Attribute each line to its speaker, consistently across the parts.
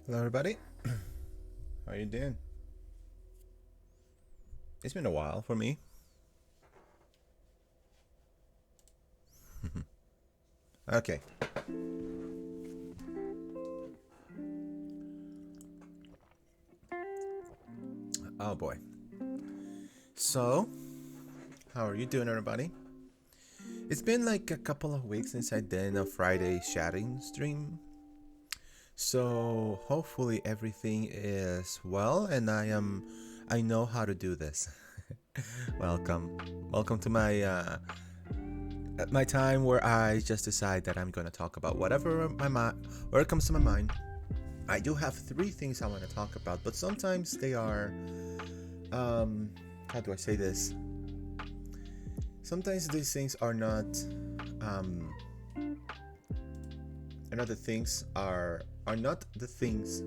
Speaker 1: Hello, everybody. How are you doing? It's been a while for me. Okay. Oh boy. So, how are you doing, everybody? It's been like a couple of weeks since I did a Friday chatting stream. So, hopefully everything is well and I know how to do this. Welcome. Welcome to my time where I just decide that I'm going to talk about whatever where it comes to my mind. I do have three things I want to talk about, but sometimes they are, how do I say this? Sometimes these things are not, um, another things are not the things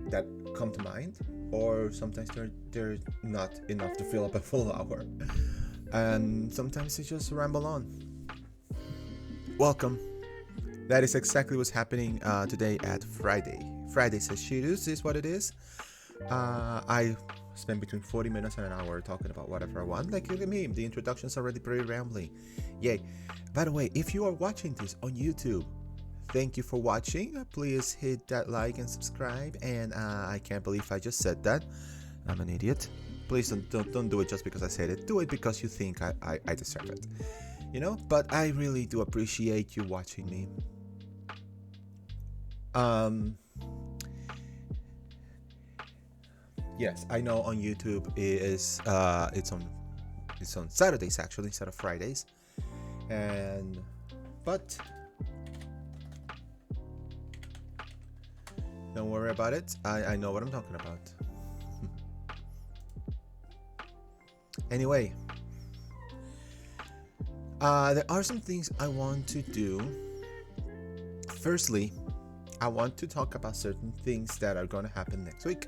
Speaker 1: that come to mind, or sometimes they're not enough to fill up a full hour, and sometimes they just ramble on. Welcome. That is exactly what's happening today at Friday. Friday says Chiru is what it is. I spend between 40 minutes and an hour talking about whatever I want. Like, look at me, the introduction's already pretty rambling. Yay. By the way, if you are watching this on YouTube, thank you for watching. Please hit that like and subscribe. And I can't believe I just said that. I'm an idiot. Please don't do it just because I said it. Do it because you think I deserve it. You know? But I really do appreciate you watching me. Yes, I know on YouTube it's on Saturdays actually instead of Fridays, and but don't worry about it. I know what I'm talking about. Anyway, there are some things I want to do. Firstly, I want to talk about certain things that are going to happen next week.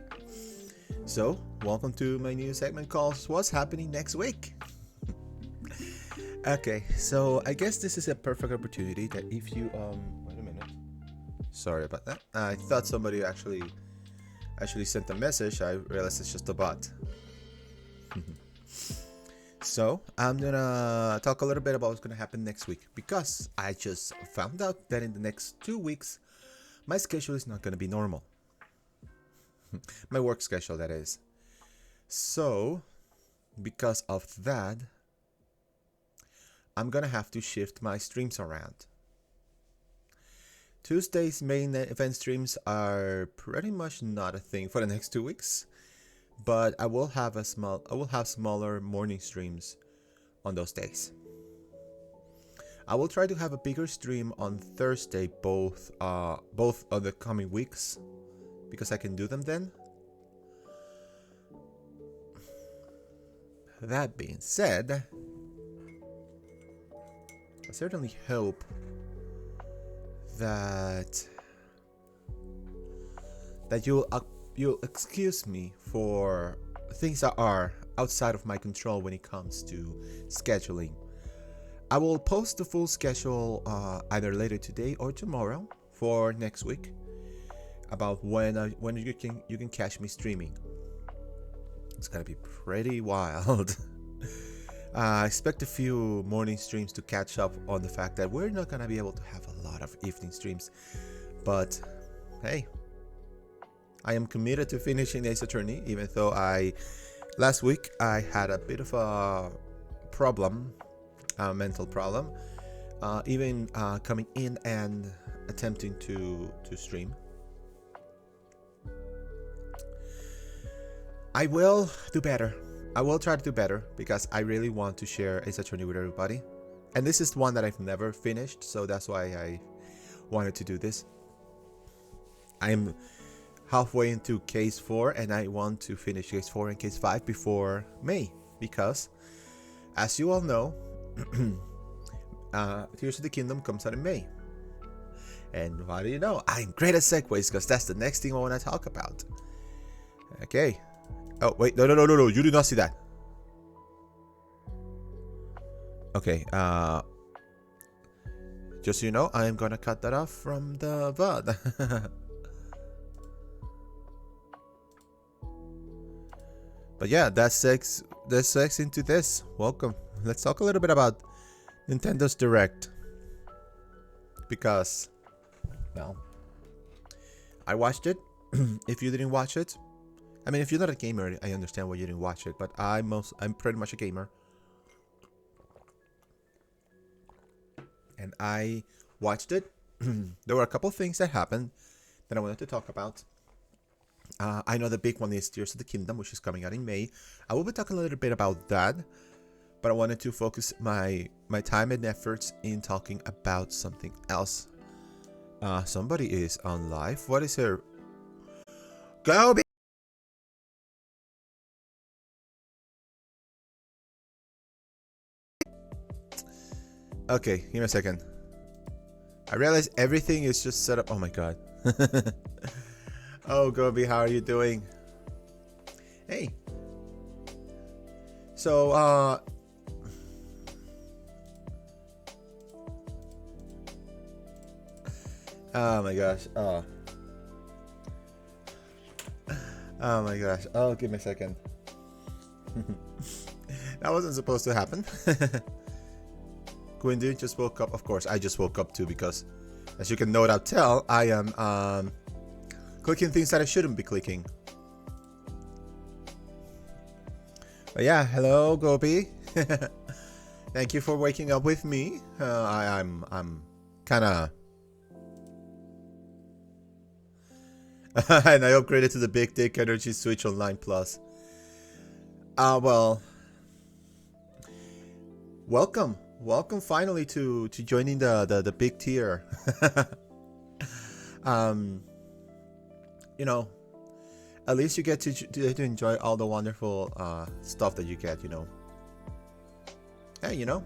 Speaker 1: So, welcome to my new segment called What's Happening Next Week? Okay, so I guess this is a perfect opportunity that if you wait a minute. Sorry about that. I thought somebody actually sent a message. I realized it's just a bot. So, I'm gonna talk a little bit about what's gonna happen next week because I just found out that in the next 2 weeks my schedule is not gonna be normal. My work schedule, that is. So, because of that, I'm gonna have to shift my streams around. Tuesday's main event streams are pretty much not a thing for the next 2 weeks, but I will have smaller morning streams on those days. I will try to have a bigger stream on Thursday both of the coming weeks because I can do them then. That being said, I certainly hope that you'll excuse me for things that are outside of my control when it comes to scheduling. I will post the full schedule either later today or tomorrow for next week about when you can catch me streaming. It's gonna be pretty wild. I expect a few morning streams to catch up on the fact that we're not gonna be able to have a lot of evening streams, but hey, I am committed to finishing Ace Attorney, even though last week I had a bit of a problem, a mental problem, even coming in and attempting to stream. I will do better. I will try to do better because I really want to share Ace Attorney with everybody. And this is one that I've never finished, so that's why I wanted to do this. I'm halfway into case 4 and I want to finish case 4 and case 5 before May because, as you all know, Tears of the Kingdom comes out in May. And what do you know? I'm great at segues because that's the next thing I want to talk about. Okay. Oh, wait. No. You did not see that. Okay. Just so you know, I am going to cut that off from the VOD. But yeah, that's into this. Welcome. Let's talk a little bit about Nintendo's Direct. Because, well, I watched it. If you didn't watch it, I mean, if you're not a gamer, I understand why you didn't watch it. But I'm pretty much a gamer, and I watched it. There were a couple things that happened that I wanted to talk about. I know the big one is Tears of the Kingdom, which is coming out in May. I will be talking a little bit about that, but I wanted to focus my time and efforts in talking about something else. Somebody is on live. What is her? Go! Okay, give me a second. I realize everything is just set up. Oh my god. Oh, Gobi, how are you doing? Hey. So, oh my gosh. Oh my gosh. Oh, give me a second. That wasn't supposed to happen. Quindy just woke up. Of course, I just woke up too because, as you can no doubt tell, I am clicking things that I shouldn't be clicking. But yeah, hello Gobi. Thank you for waking up with me. I'm kind of. And I upgraded to the Big Dick Energy Switch Online Plus. Well, welcome finally to joining the big tier. You know, at least you get to enjoy all the wonderful stuff that you get, you know. Hey, you know,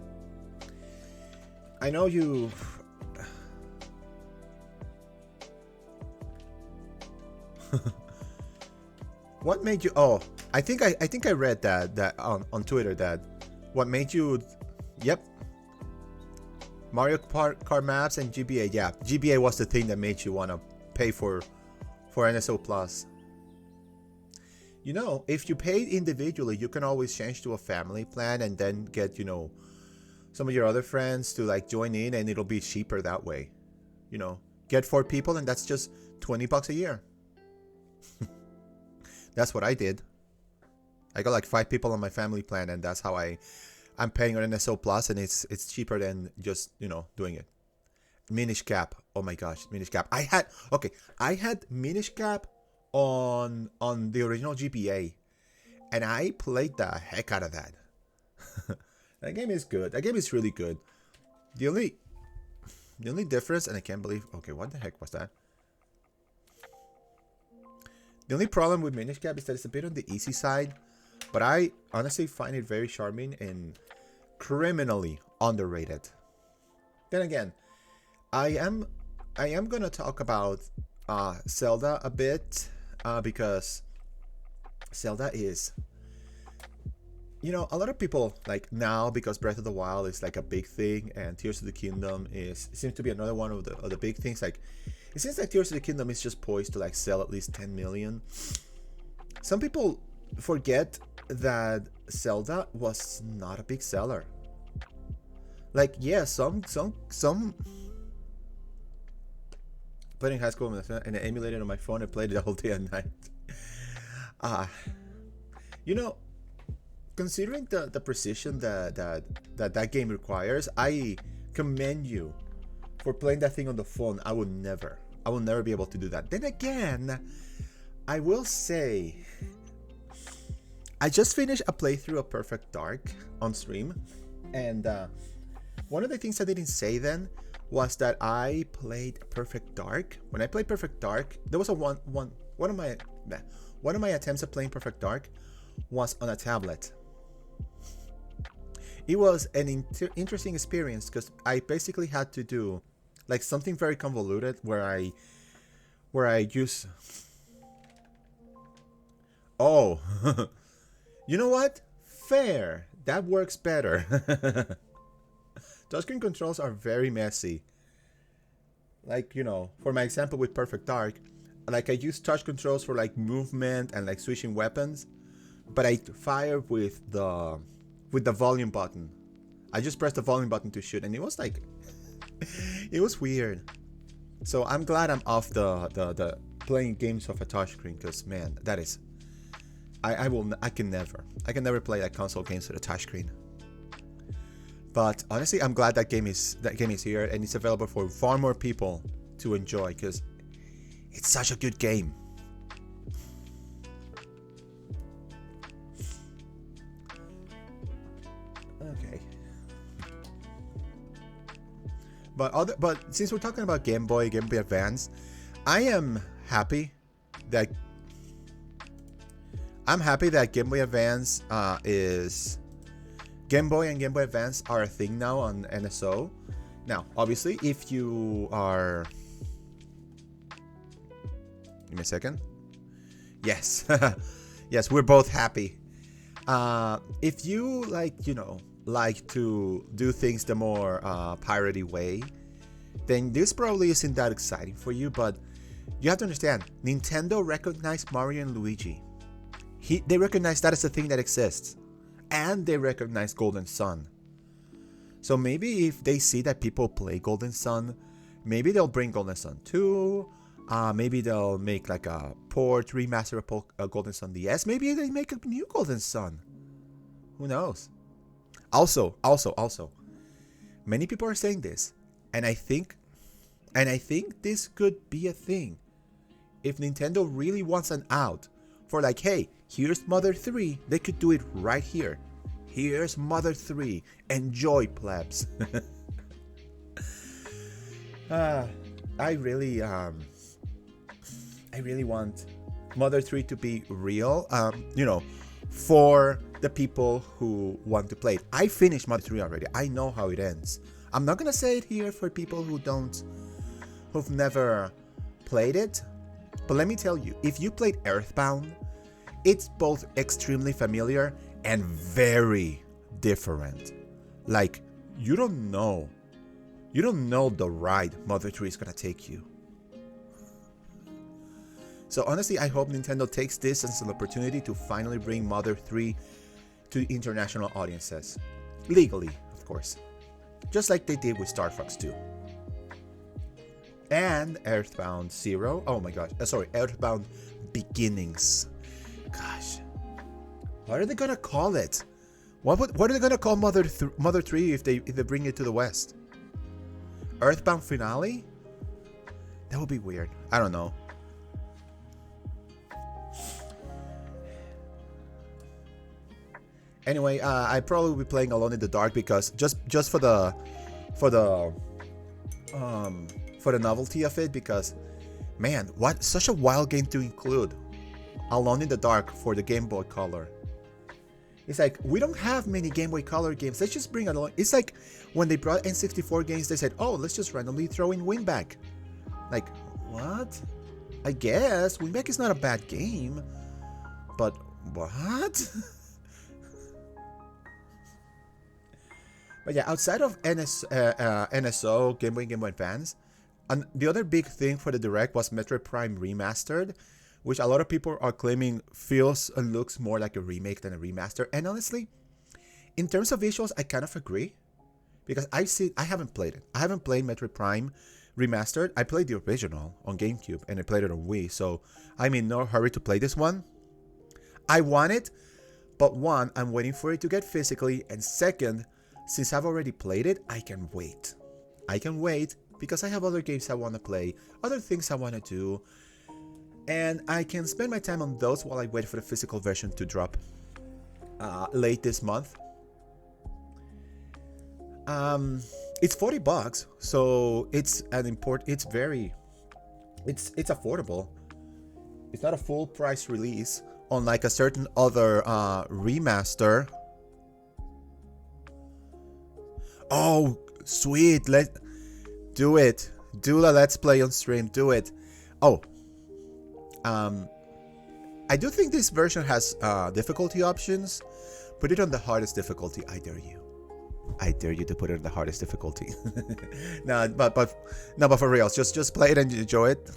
Speaker 1: I know you. What made you? Oh, I think I read that on Twitter that what made you? Yep. Mario Kart maps and GBA. Yeah, GBA was the thing that made you want to pay for NSO Plus. You know, if you paid individually, you can always change to a family plan and then get, you know, some of your other friends to like join in, and it'll be cheaper that way. You know, get 4 people, and that's just $20 a year. That's what I did. I got like 5 people on my family plan, and that's how I'm paying on NSO Plus, and it's cheaper than just, you know, doing it. Minish Cap. Oh my gosh, Minish Cap. I had Minish Cap on the original GBA, and I played the heck out of that. That game is good. That game is really good. The only difference, and I can't believe. Okay, what the heck was that? The only problem with Minish Cap is that it's a bit on the easy side, but I honestly find it very charming and criminally underrated. Then again, I am gonna talk about Zelda a bit because Zelda is, you know, a lot of people like now, because Breath of the Wild is like a big thing and Tears of the Kingdom seems to be another one of the big things. Like, it seems like Tears of the Kingdom is just poised to like sell at least 10 million. Some people forget that Zelda was not a big seller. Like, yeah, some played in high school and I emulated on my phone and played it the whole day and night. You know, considering the precision that game requires, I commend you for playing that thing on the phone. I will never be able to do that. Then again, I will say, I just finished a playthrough of Perfect Dark on stream, and one of the things I didn't say then was that I played Perfect Dark. When I played Perfect Dark, there was one of my attempts at playing Perfect Dark was on a tablet. It was an interesting experience because I basically had to do like something very convoluted where I use. Oh, you know what? Fair. That works better. Touchscreen controls are very messy. Like, you know, for my example with Perfect Dark, like I use touch controls for like movement and like switching weapons. but I fire with the volume button. I just pressed the volume button to shoot, and it was like, it was weird. So I'm glad I'm off the playing games off a touchscreen, because man, that is, I can never play like console games with a touchscreen. But honestly, I'm glad that game is here, and it's available for far more people to enjoy, because it's such a good game. Okay. But since we're talking about Game Boy Advance, I am happy that Game Boy Advance is Game Boy and Game Boy Advance are a thing now on NSO. Now, obviously, if you are, give me a second. Yes, yes, we're both happy. If you like to do things the more piratey way, then this probably isn't that exciting for you. But you have to understand, Nintendo recognized Mario and Luigi. They recognize that as a thing that exists, and they recognize Golden Sun. So maybe if they see that people play Golden Sun, maybe they'll bring Golden Sun 2. Maybe they'll make like a port remaster of Golden Sun DS. Maybe they make a new Golden Sun. Who knows? Also, many people are saying this, and I think this could be a thing. If Nintendo really wants an out for like, hey, here's Mother 3, they could do it right here. Here's Mother 3. Enjoy, plebs. I really want Mother 3 to be real. For the people who want to play it. I finished Mother 3 already. I know how it ends. I'm not gonna say it here for people who've never played it. But let me tell you, if you played Earthbound, it's both extremely familiar and very different. Like, you don't know the ride Mother 3 is gonna take you. So honestly, I hope Nintendo takes this as an opportunity to finally bring Mother 3 to international audiences. Legally, of course. Just like they did with Star Fox 2. And Earthbound Zero. Oh my gosh. Earthbound Beginnings. Gosh. What are they gonna call it? What are they gonna call Mother 3 if they bring it to the West? Earthbound Finale? That would be weird. I don't know. Anyway, I probably will be playing Alone in the Dark because just for the novelty of it, because man, what such a wild game to include Alone in the Dark for the Game Boy Color. It's like, we don't have many Game Boy Color games. Let's just bring it along. It's like when they brought N64 games, they said, oh, let's just randomly throw in Winback. Like, what? I guess Winback is not a bad game, but what? But yeah, outside of NSO, Game Boy and Game Boy Advance, and the other big thing for the Direct was Metroid Prime Remastered, which a lot of people are claiming feels and looks more like a remake than a remaster. And honestly, in terms of visuals, I kind of agree, because I haven't played it. I haven't played Metroid Prime Remastered. I played the original on GameCube, and I played it on Wii, so I'm in no hurry to play this one. I want it, but one, I'm waiting for it to get physically, and second, since I've already played it, I can wait. I can wait because I have other games I want to play, other things I want to do, and I can spend my time on those while I wait for the physical version to drop late this month. It's $40, so it's affordable. It's not a full price release, unlike a certain other remaster. Oh, sweet. Let's do it. Do the Let's Play on stream. Do it. Oh. I do think this version has difficulty options. Put it on the hardest difficulty. I dare you. I dare you to put it on the hardest difficulty. No, but for real, just play it and enjoy it.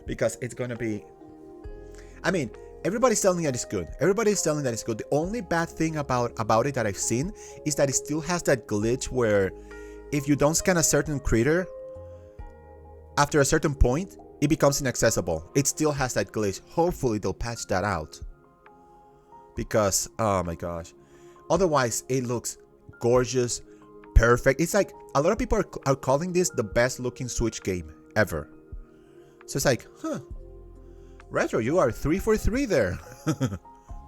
Speaker 1: Because it's gonna be... I mean, everybody's telling that it's good. Everybody's telling that it's good. The only bad thing about it that I've seen is that it still has that glitch where if you don't scan a certain critter, after a certain point, it becomes inaccessible. It still has that glitch. Hopefully they'll patch that out. Because, oh my gosh. Otherwise, it looks gorgeous, perfect. It's like, a lot of people are calling this the best looking Switch game ever. So it's like, huh. Retro, you are 3 for 3 there.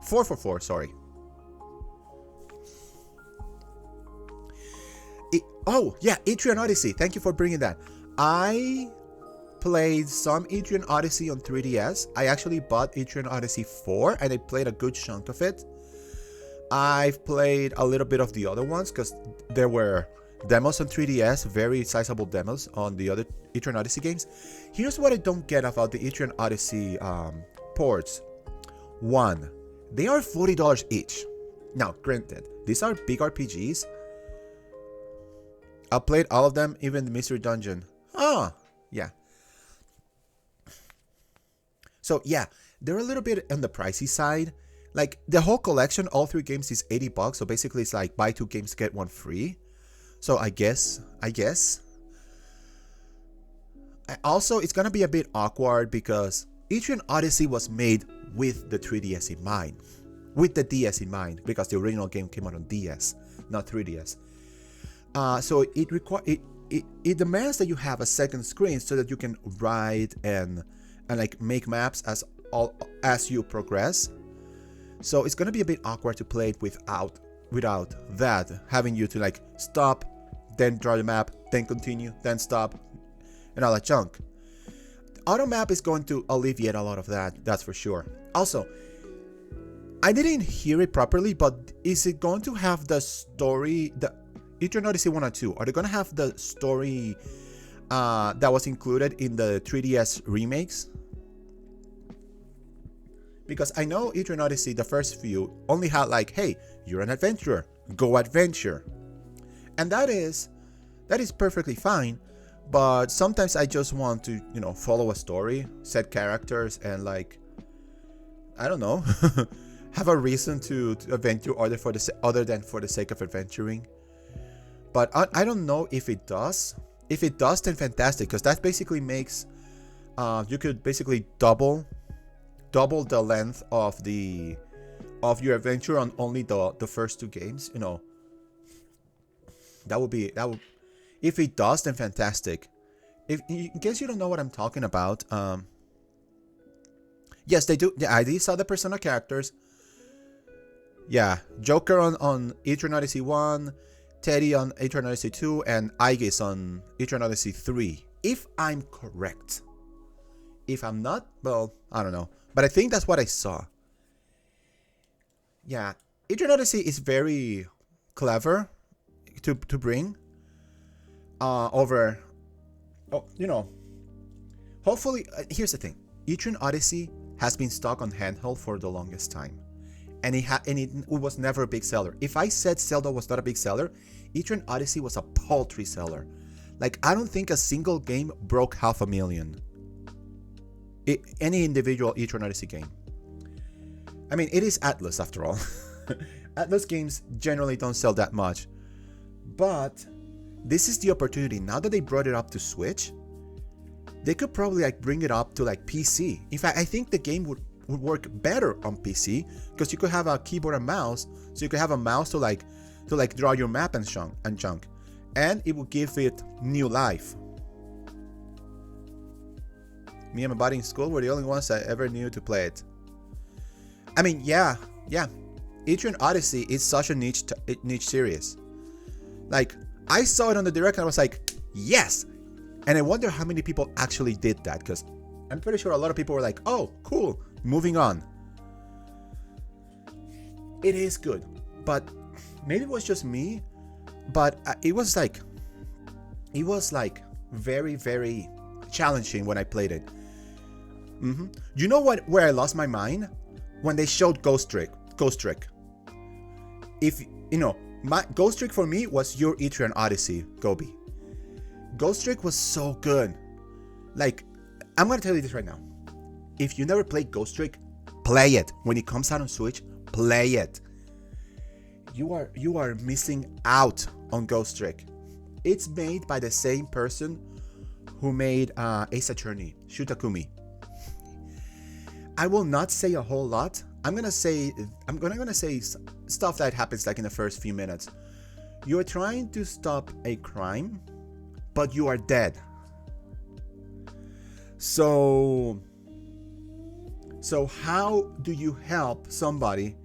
Speaker 1: 4 for 4, sorry. Oh, yeah, Etrian Odyssey. Thank you for bringing that. I played some Etrian Odyssey on 3DS. I actually bought Etrian Odyssey 4 and I played a good chunk of it. I've played a little bit of the other ones because there were demos on 3DS, very sizable demos on the other Etrian Odyssey games. Here's what I don't get about the Etrian Odyssey ports. One, they are $40 each. Now, granted, these are big RPGs. I played all of them, even the Mystery Dungeon. Ah, yeah. So yeah, they're a little bit on the pricey side. Like the whole collection, all 3 games is $80. So basically it's like buy 2 games, get 1 free. So I guess. Also, it's gonna be a bit awkward because Etrian Odyssey was made with the 3DS in mind. With the DS in mind. Because the original game came out on DS, not 3DS. So it demands that you have a second screen so that you can write and like make maps as you progress. So it's gonna be a bit awkward to play it without that, having you to like stop, then draw the map, then continue, then stop, and all that junk. Auto map is going to alleviate a lot of that, that's for sure. Also, I didn't hear it properly, but is it going to have the story, the Etrian Odyssey 1 or 2, are they going to have the story that was included in the 3DS remakes? Because I know Etrian Odyssey, the first few, only had like, hey, you're an adventurer, go adventure. And that is perfectly fine, but sometimes I just want to, follow a story, set characters, and like, I don't know, have a reason to adventure other than for the sake of adventuring. But I don't know if it does. If it does, then fantastic, because that basically makes you could basically double the length of your adventure on only the first 2 games. That would if it does, then fantastic. If in case you don't know what I'm talking about, yes, they do. Yeah, these are the Persona characters. Yeah, Joker on Etrian Odyssey 1, Teddy on Etrian Odyssey 2, and Aegis on Etrian Odyssey 3. If I'm correct. If I'm not, well, I don't know. But I think that's what I saw. Yeah, Etrian Odyssey is very clever to bring over. Oh, hopefully, here's the thing. Etrian Odyssey has been stuck on handheld for the longest time. And it was never a big seller. If I said Zelda was not a big seller, Etrian Odyssey was a paltry seller. Like, I don't think a single game broke 500,000. Any individual Etrian Odyssey game. I mean, it is Atlas after all. Atlas games generally don't sell that much. But this is the opportunity. Now that they brought it up to Switch, they could probably like bring it up to like PC. In fact, I think the game would work better on PC because you could have a keyboard and mouse, so you could have a mouse to like draw your map and junk, and it will give it new life. Me and my buddy in school were the only ones I ever knew to play it. I mean, yeah. Etrian Odyssey is such a niche series. Like, I saw it on the direct and I was like, yes! And I wonder how many people actually did that, because I'm pretty sure a lot of people were like, oh, cool, moving on. It is good, but maybe it was just me, but it was like very, very challenging when I played it. You know where I lost my mind? When they showed Ghost Trick. If my Ghost Trick for me was your Etrian Odyssey, Gobi. Ghost Trick was so good. Like, I'm gonna tell you this right now. If you never played Ghost Trick, Play it. When it comes out on Switch, play it. You are missing out on Ghost Trick. It's made by the same person who made Ace Attorney, Shutakumi. I will not say a whole lot. I'm gonna say stuff that happens like in the first few minutes. You're trying to stop a crime, but you are dead. So how do you help somebody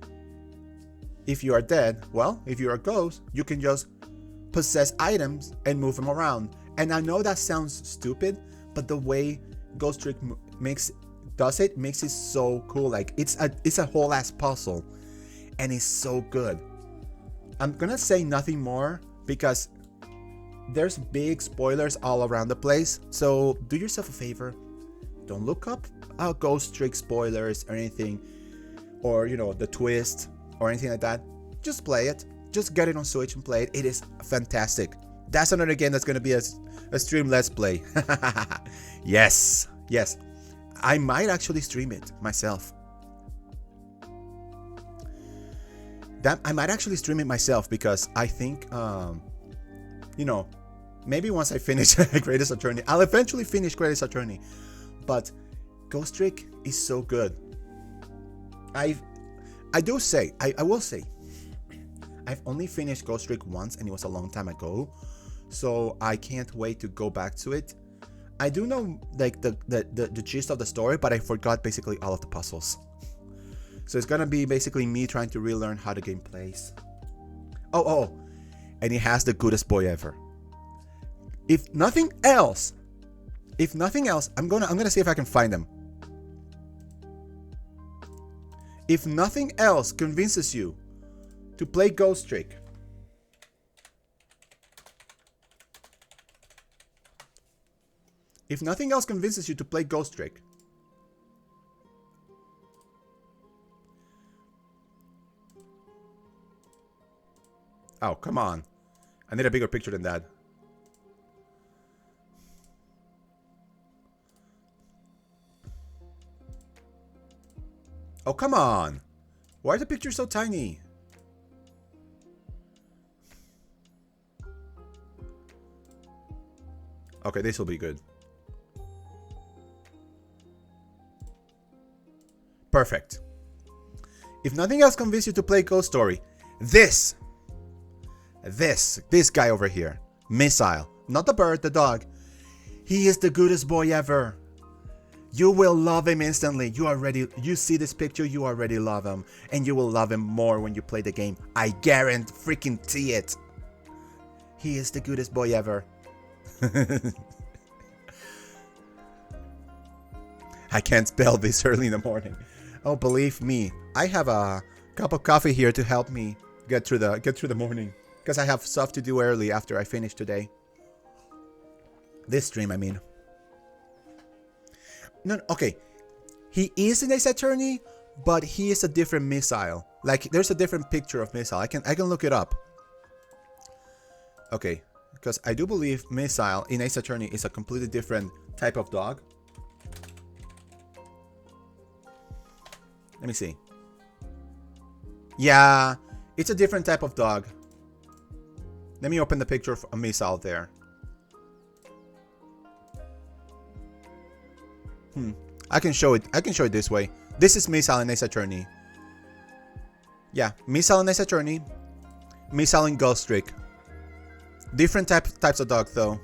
Speaker 1: if you are dead? Well, if you're a ghost, you can just possess items and move them around. And I know that sounds stupid, but the way Ghost Trick makes it so cool. Like it's a whole ass puzzle, and it's so good. I'm gonna say nothing more because there's big spoilers all around the place. So do yourself a favor, don't look up Ghost Trick spoilers or anything, or the twist or anything like that. Just play it. Just get it on Switch and play it. It is fantastic. That's another game that's gonna be a stream let's play. Yes. I might actually stream it myself. I might actually stream it myself because I think, maybe once I finish Greatest Attorney, I'll eventually finish Greatest Attorney. But Ghost Trick is so good. I will say, I've only finished Ghost Trick once, and it was a long time ago. So I can't wait to go back to it. I do know like the gist of the story, but I forgot basically all of the puzzles. So it's gonna be basically me trying to relearn how the game plays. Oh, and it has the goodest boy ever. If nothing else, I'm gonna see if I can find them. If nothing else convinces you to play Ghost Trick, oh, come on. I need a bigger picture than that. Oh, come on. Why is the picture so tiny? Okay, this will be good. Perfect. If nothing else convinces you to play Ghost Story, this guy over here, Missile, not the bird, the dog, he is the goodest boy ever. You will love him instantly. You see this picture, you already love him, and you will love him more when you play the game. I guarantee it. He is the goodest boy ever. I can't spell this early in the morning. Oh, believe me, I have a cup of coffee here to help me get through the morning, because I have stuff to do early after I finish today. This stream, I mean. No, okay. He is an Ace Attorney, but he is a different Missile. Like, there's a different picture of Missile. I can look it up. Okay, because I do believe Missile in Ace Attorney is a completely different type of dog. Let me see. Yeah, it's a different type of dog. Let me open the picture of a Missile there. I can show it this way. This is Missile and Ace Attorney. Yeah, Missile and Ace Attorney. Missile and Ghost Trick. Different types of dog though.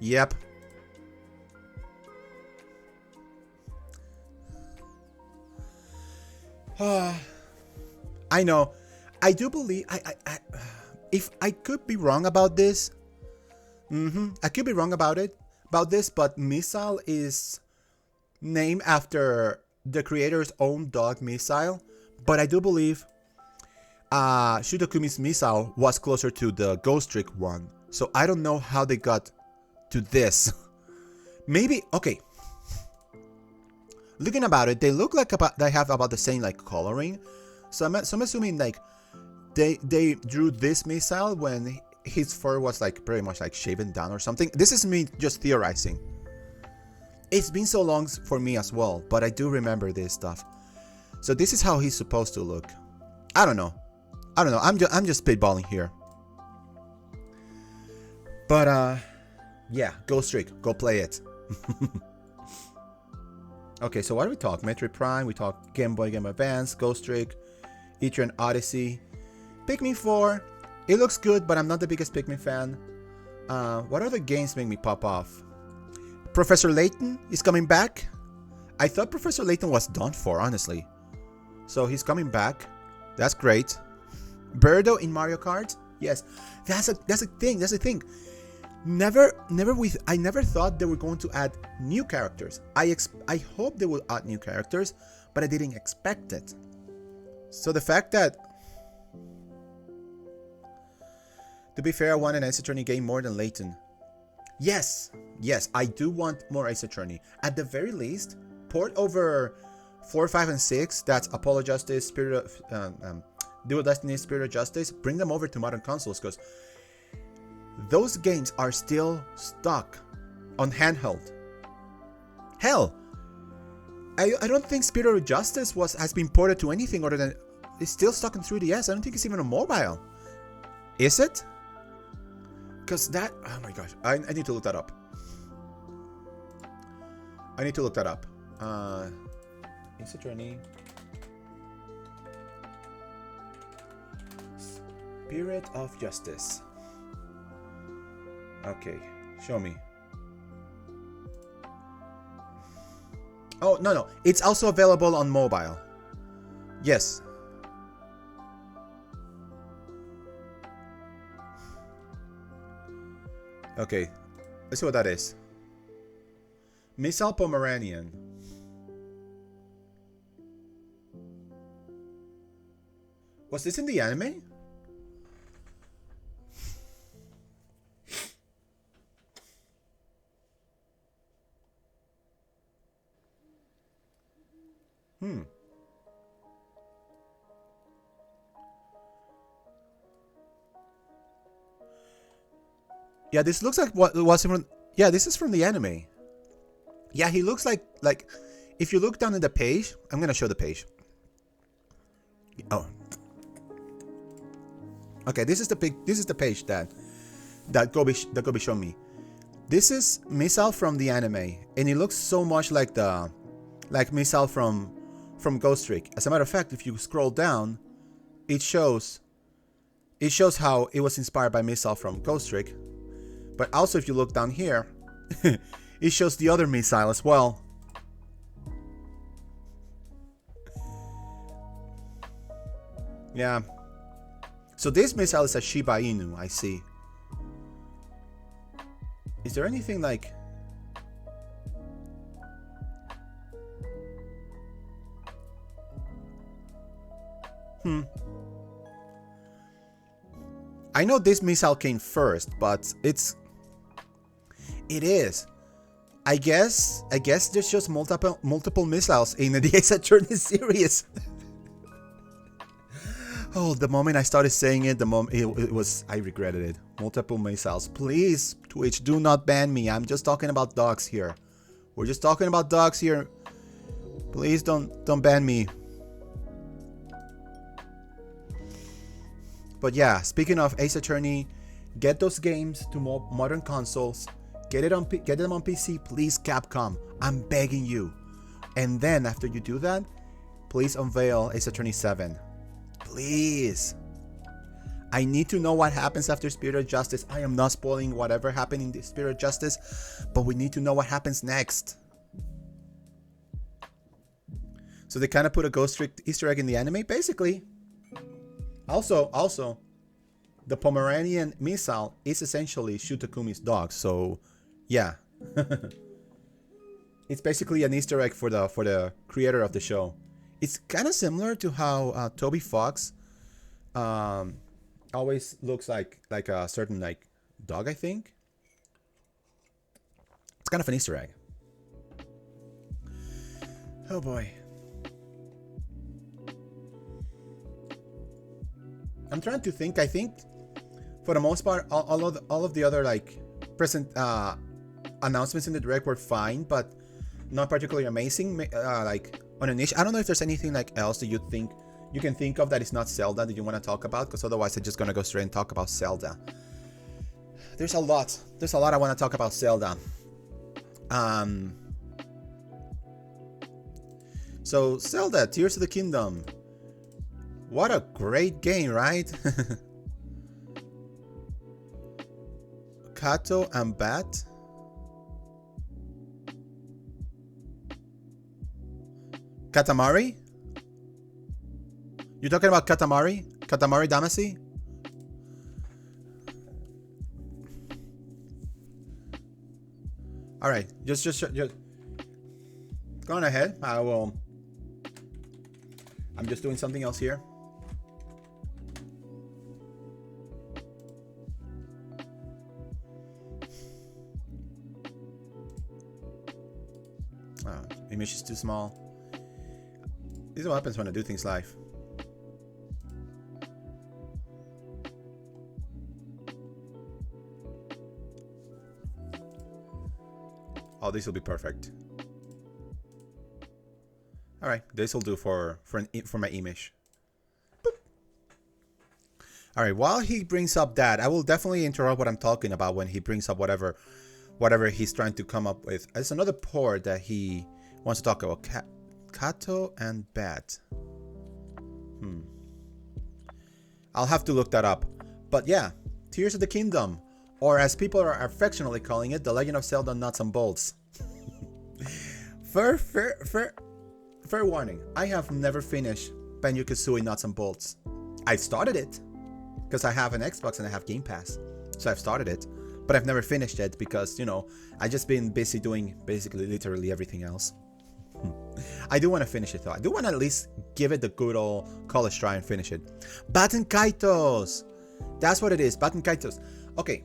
Speaker 1: Yep. I know. I do believe if I could be wrong about this. I could be wrong about this, but Missile is named after the creator's own dog, Missile. But I do believe Shutokumi's Missile was closer to the Ghost Trick one. So I don't know how they got to this. Maybe, okay. Looking about it, they look like they have about the same like coloring. So I'm assuming like they drew this Missile when his fur was like pretty much like shaven down or something. This is me just theorizing. It's been so long for me as well, but I do remember this stuff. So this is how he's supposed to look. I don't know. I'm just spitballing here. But yeah, Ghost Trick, go play it. Okay, so what do we talk? Metroid Prime, we talk Game Boy, Game Boy Advance, Ghost Trick, Etrian Odyssey, Pikmin 4. It looks good, but I'm not the biggest Pikmin fan. What other games make me pop off? Professor Layton is coming back. I thought Professor Layton was done for, honestly. So he's coming back. That's great. Birdo in Mario Kart. Yes, that's a thing. That's a thing. I never thought they were going to add new characters. I hope they will add new characters, but I didn't expect it. So the fact that, to be fair, I want an Ace Attorney game more than Layton. Yes, I do want more Ace Attorney. At the very least, port over 4, 5, and 6. That's Apollo Justice, Dual Destiny, Spirit of Justice. Bring them over to modern consoles, because those games are still stuck on handheld. Hell, I don't think Spirit of Justice has been ported to anything other than it's still stuck on 3DS. I don't think it's even on mobile. Is it? Because that... Oh my gosh. I need to look that up. Ace Attorney. Spirit of Justice. Okay. Show me. Oh, no. It's also available on mobile. Yes. Okay. Let's see what that is. Missile Pomeranian. Was this in the anime? Yeah, this looks like what was from... Yeah, this is from the anime. Yeah, he looks like if you look down in the page, I'm gonna show the page. Oh. Okay, this is the page that Gobi showed me. This is Missile from the anime, and it looks so much like Missile from Ghost Trick. As a matter of fact, if you scroll down, it shows how it was inspired by Missile from Ghost Trick. But also, if you look down here, it shows the other Missile as well. Yeah. So this Missile is a Shiba Inu, I see. Is there anything like... I know this Missile came first, but it is. I guess there's just multiple missiles in the Ace Attorney series. Oh, the moment I started saying it, I regretted it. Multiple missiles. Please, Twitch, do not ban me. I'm just talking about dogs here. We're just talking about dogs here. Please don't ban me. But yeah, speaking of Ace Attorney, get those games to more modern consoles. Get them on PC, please, Capcom. I'm begging you. And then after you do that, please unveil Ace Attorney 7. Please. I need to know what happens after Spirit of Justice. I am not spoiling whatever happened in the Spirit of Justice, but we need to know what happens next. So they kind of put a Ghost Trick Easter egg in the anime, basically. Also, the Pomeranian Missile is essentially Shu Takumi's dog, so yeah. It's basically an Easter egg for the creator of the show. It's kind of similar to how Toby Fox always looks like a certain dog, I think. It's kind of an Easter egg. Oh boy. I'm trying to think. I think for the most part, all of the other present announcements in the direct were fine, but not particularly amazing. on a niche. I don't know if there's anything like else that you can think of that is not Zelda that you want to talk about, because otherwise I'm just gonna go straight and talk about Zelda. There's a lot I want to talk about Zelda. So Zelda Tears of the Kingdom, what a great game, right? Kato and Bat. Katamari? You talking about Katamari? Katamari Damacy? All right, just go on ahead. I'm just doing something else here. Image is too small. This is what happens when I do things live. Oh, this will be perfect. All right, this will do for my image. Boop. All right, while he brings up that, I will definitely interrupt what I'm talking about when he brings up whatever he's trying to come up with. There's another port that he wants to talk about. Kato and Bat. I'll have to look that up. But yeah, Tears of the Kingdom, or as people are affectionately calling it, The Legend of Zelda Nuts and Bolts. Fair warning. I have never finished Banjo-Kazooie Nuts and Bolts. I started it because I have an Xbox and I have Game Pass, so I've started it, but I've never finished it because, you know, I've just been busy doing basically literally everything else. I do want to finish it though. I do want to at least give it the good old college try and finish it. Batten Kaitos. That's what it is. Batten Kaitos. Okay.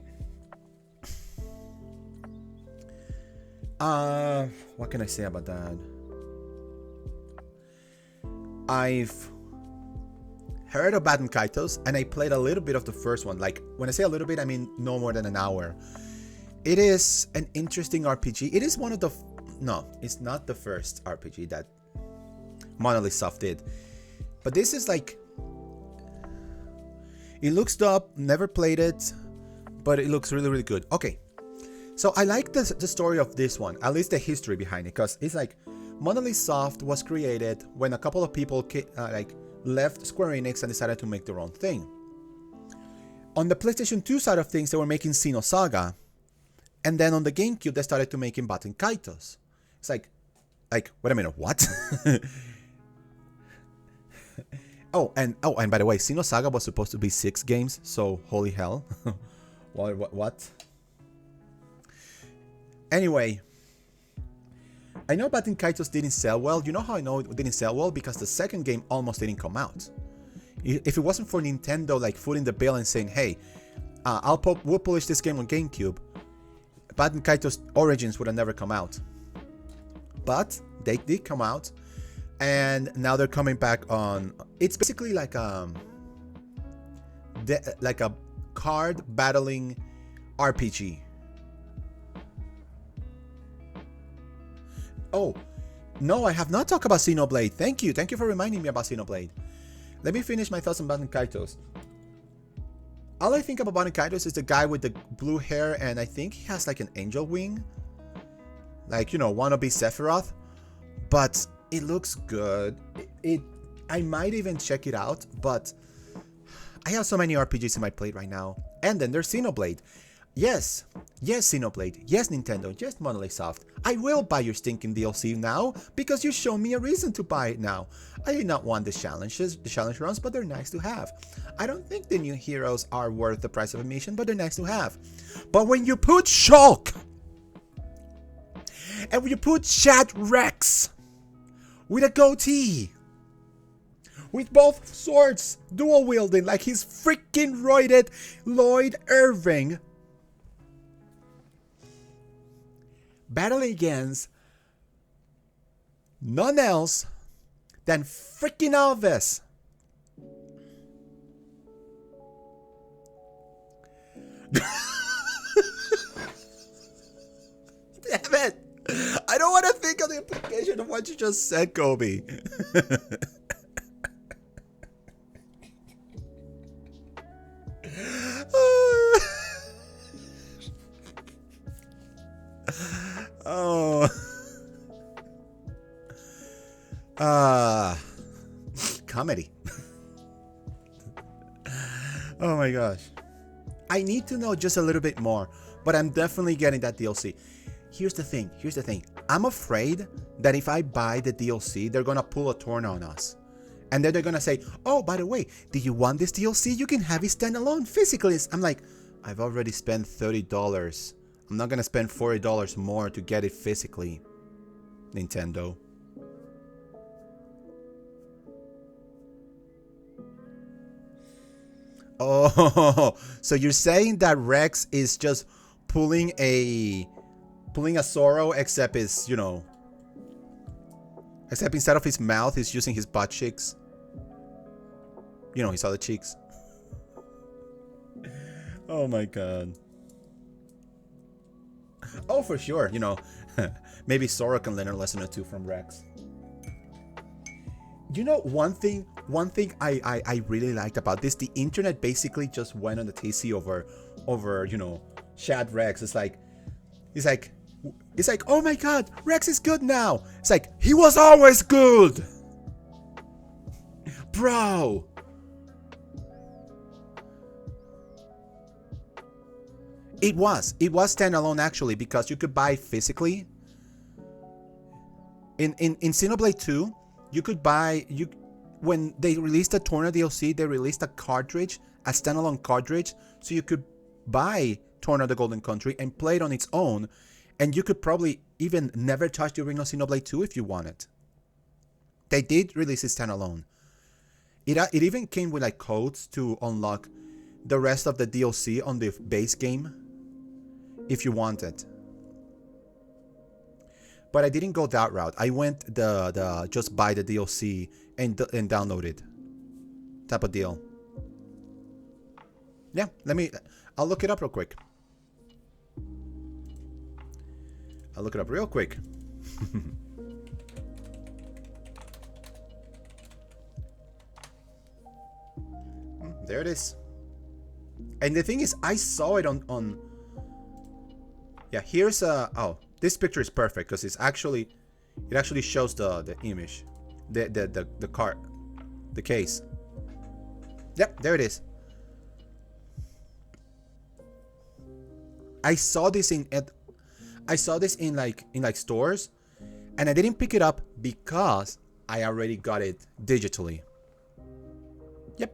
Speaker 1: What can I say about that? I've heard of Batten Kaitos and I played a little bit of the first one. Like, when I say a little bit, I mean no more than an hour. It is an interesting RPG. It is one of the... No, it's not the first RPG that Monolith Soft did. But this is like... It looks dope. Never played it. But it looks really, really good. Okay. So I like the story of this one. At least the history behind it. Because it's like... Monolith Soft was created when a couple of people left Square Enix and decided to make their own thing. On the PlayStation 2 side of things, they were making Xenosaga. And then on the GameCube, they started to making Batten Kaitos. It's like, wait a minute, what? oh, and by the way, Xenosaga was supposed to be 6 games, so holy hell. What? Anyway, I know Batten Kaitos didn't sell well. You know how I know it didn't sell well? Because the second game almost didn't come out. If it wasn't for Nintendo like footing the bill and saying, hey, we'll polish this game on GameCube, Batten Kaitos Origins would have never come out. But they did come out, and now they're coming back on. It's basically like a card battling RPG. Oh, no, I have not talked about Xenoblade. Thank you for reminding me about Xenoblade. Let me finish my thoughts on Batten Kaitos. All I think about Batten Kaitos is the guy with the blue hair, and I think he has like an angel wing. Like, you know, wannabe Sephiroth. But it looks good. I might even check it out, but I have so many RPGs in my plate right now. And then there's Xenoblade. Yes, Xenoblade. Yes, Nintendo. Yes, Monolith Soft. I will buy your stinking DLC now because you show me a reason to buy it now. I did not want the challenge runs, but they're nice to have. I don't think the new heroes are worth the price of admission, but they're nice to have. But when you put Shulk and when you put Chad Rex with a goatee, with both swords dual wielding like he's freaking roided Lloyd Irving, battling against none else than freaking Alves. Damn it! I don't want to think of the implications explanation of what you just said, Kobe. Oh. Comedy. Oh my gosh. I need to know just a little bit more, but I'm definitely getting that DLC. Here's the thing. I'm afraid that if I buy the DLC, they're gonna pull a torn on us. And then they're gonna say, oh, by the way, do you want this DLC? You can have it standalone physically. I'm like, I've already spent $30. I'm not gonna spend $40 more to get it physically. Nintendo. Oh, so you're saying that Rex is just pulling a Zoro, except it's, you know, except instead of his mouth, he's using his butt cheeks. You know, his other cheeks. Oh my god. Oh, for sure, you know, maybe Zoro can learn a lesson or two from Rex. You know, one thing I really liked about this, the internet basically just went on the TC over, you know, Chad Rex. It's like, oh my god, Rex is good now. It's like, he was always good. Bro. It was standalone actually, because you could buy physically. In Xenoblade 2, you could buy, when they released the Torna DLC, they released a cartridge, a standalone cartridge, so you could buy Torna the Golden Country and play it on its own, and you could probably even never touch the original Xenoblade 2 if you wanted. They did release it standalone. It even came with like codes to unlock the rest of the DLC on the base game if you wanted. But I didn't go that route. I went the just buy the DLC and download it type of deal. Yeah, I'll look it up real quick. There it is. And the thing is, I saw it on yeah, here's oh, this picture is perfect because it actually shows the image, the cart, the case. Yep, there it is. I saw this in like stores, and I didn't pick it up because I already got it digitally. Yep.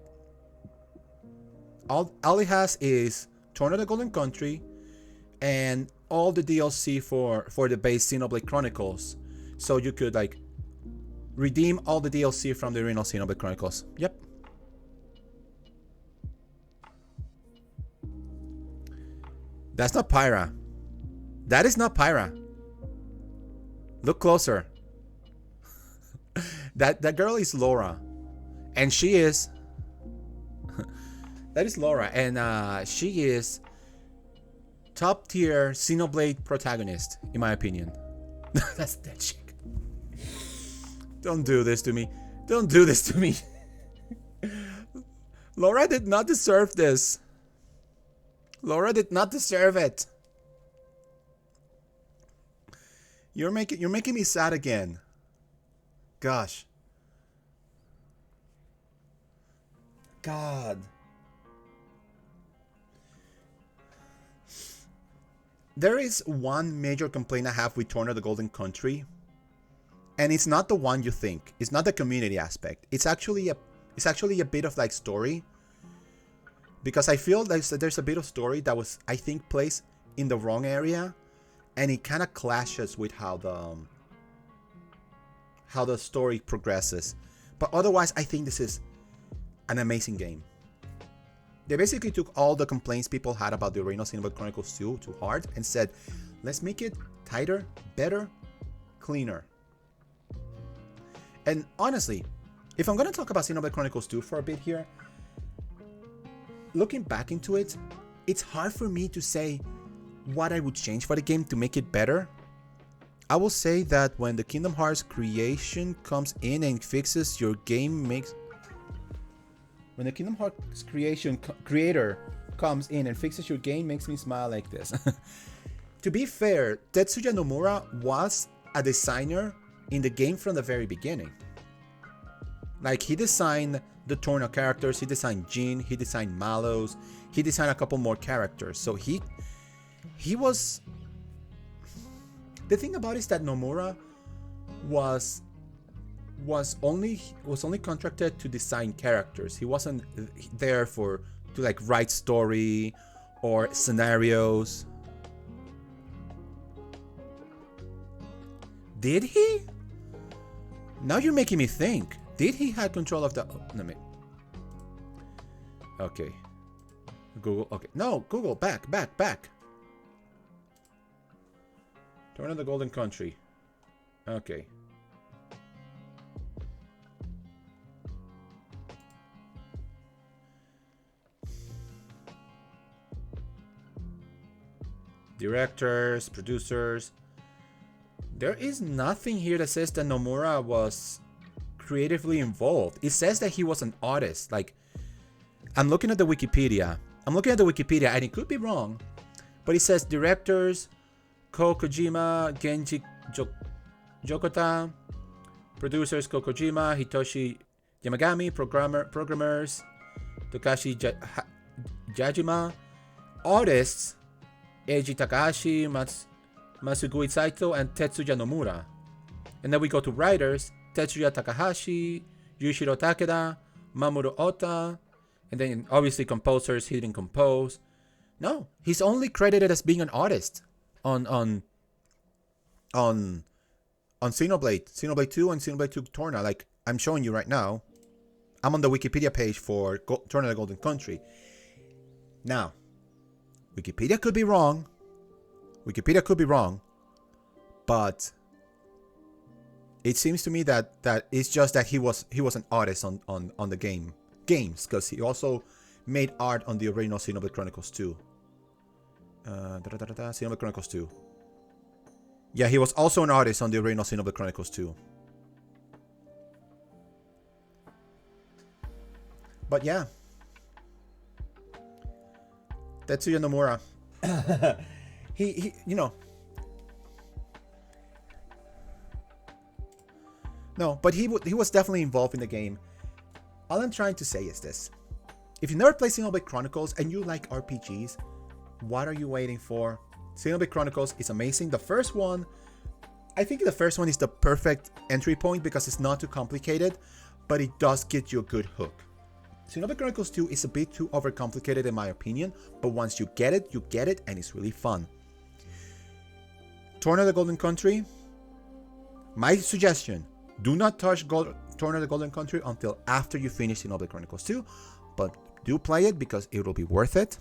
Speaker 1: All it has is Torna the Golden Country and all the DLC for the base Xenoblade Chronicles, so you could like redeem all the DLC from the original Xenoblade Chronicles. Yep. That's not Pyra. That is not Pyra. Look closer. That girl is Laura, and she is that is Laura, and she is top tier Xenoblade protagonist, in my opinion. That's that chick. Don't do this to me. Don't do this to me. Laura did not deserve this. Laura did not deserve it. You're making me sad again. Gosh. God. There is one major complaint I have with Torna the Golden Country, and it's not the one you think. It's not the community aspect. It's actually a bit of like story, because I feel like there's a bit of story that was, I think, placed in the wrong area, and it kind of clashes with how the story progresses. But otherwise, I think this is an amazing game. They basically took all the complaints people had about the original Xenoblade Chronicles 2 to heart and said, let's make it tighter, better, cleaner. And honestly, if I'm going to talk about Xenoblade Chronicles 2 for a bit here, looking back into it, it's hard for me to say what I would change for the game to make it better. I will say that when the Kingdom Hearts creation comes in and fixes your game makes... When the Kingdom Hearts creator comes in and fixes your game makes me smile like this. To be fair, Tetsuya Nomura was a designer in the game from the very beginning. Like, he designed the Torna characters, he designed Jin, he designed Malos, he designed a couple more characters. So he was... The thing about it is that Nomura was only contracted to design characters. He wasn't there to like write story or scenarios. Did he? Now you're making me think. Did he have control of the... Okay. Google. Okay. No, Google. Back. Turn on the Golden Country. Okay. Directors, producers. There is nothing here that says that Nomura was creatively involved. It says that he was an artist. Like, I'm looking at the Wikipedia. And it could be wrong, but it says directors, Ko Kojima, Genji Jokota, producers Ko Kojima, Hitoshi Yamagami, programmers Tokashi Jajima, artists Eiji Takahashi, Masugui Saito, and Tetsuya Nomura. And then we go to writers, Tetsuya Takahashi, Yushiro Takeda, Mamoru Ota, and then obviously composers, he didn't compose. No, he's only credited as being an artist on Xenoblade 2 and Xenoblade 2 Torna. Like, I'm showing you right now. I'm on the Wikipedia page for Torna the Golden Country. Now, Wikipedia could be wrong, but it seems to me that it's just that he was an artist on the games, because he also made art on the original Xenoblade Chronicles 2. Xenoblade Chronicles 2. Yeah, he was also an artist on the original Xenoblade Chronicles 2. But yeah, Tetsuya Nomura. he you know. No, but he was definitely involved in the game. All I'm trying to say is this: if you never played Xenoblade Chronicles and you like RPGs, what are you waiting for? Xenoblade Chronicles is amazing. The first one, I think the first one is the perfect entry point because it's not too complicated, but it does get you a good hook. Xenoblade Chronicles 2 is a bit too overcomplicated in my opinion, but once you get it, and it's really fun. Torna the Golden Country, my suggestion, do not touch Torna the Golden Country until after you finish Xenoblade Chronicles 2, but do play it because it will be worth it.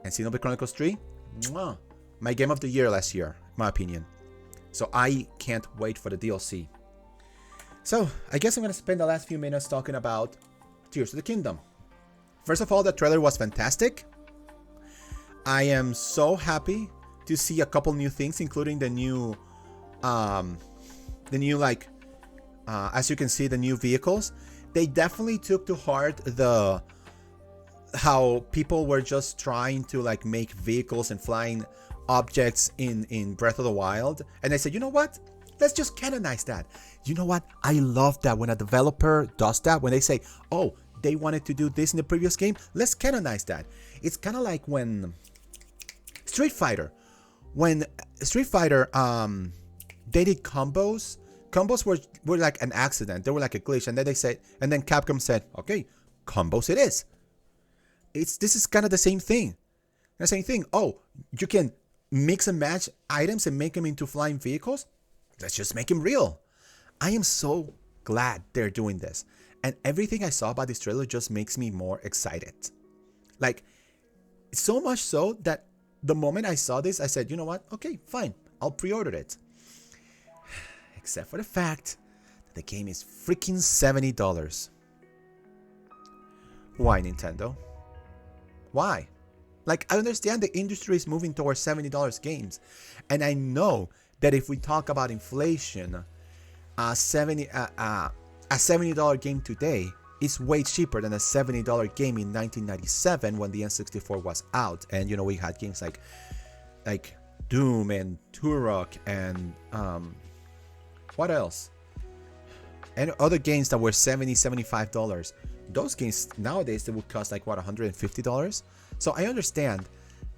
Speaker 1: And Xenoblade Chronicles 3, mwah, my game of the year last year, my opinion. So I can't wait for the DLC. So I guess I'm going to spend the last few minutes talking about Tears of the Kingdom. First of all, the trailer was fantastic. I am so happy to see a couple new things, including the new like, as you can see, the new vehicles. They definitely took to heart how people were just trying to like make vehicles and flying objects in Breath of the Wild, and they said, you know what? Let's just canonize that. You know what? I love that when a developer does that, when they say, oh, they wanted to do this in the previous game, let's canonize that. It's kind of like when Street Fighter, they did combos. Combos were like an accident. They were like a glitch, and then Capcom said, okay, combos it is. This is kind of the same thing. Oh, you can mix and match items and make them into flying vehicles? Let's just make them real. I am so glad they're doing this. And everything I saw about this trailer just makes me more excited. Like, so much so that the moment I saw this, I said, you know what? Okay, fine. I'll pre-order it. Except for the fact that the game is freaking $70. Why, Nintendo? Why? Like, I understand the industry is moving towards $70 games. And I know that if we talk about inflation, a $70 game today is way cheaper than a $70 game in 1997 when the N64 was out. And we had games like Doom and Turok and what else? And other games that were $70, $75. Those games nowadays, they would cost like what, $150? So I understand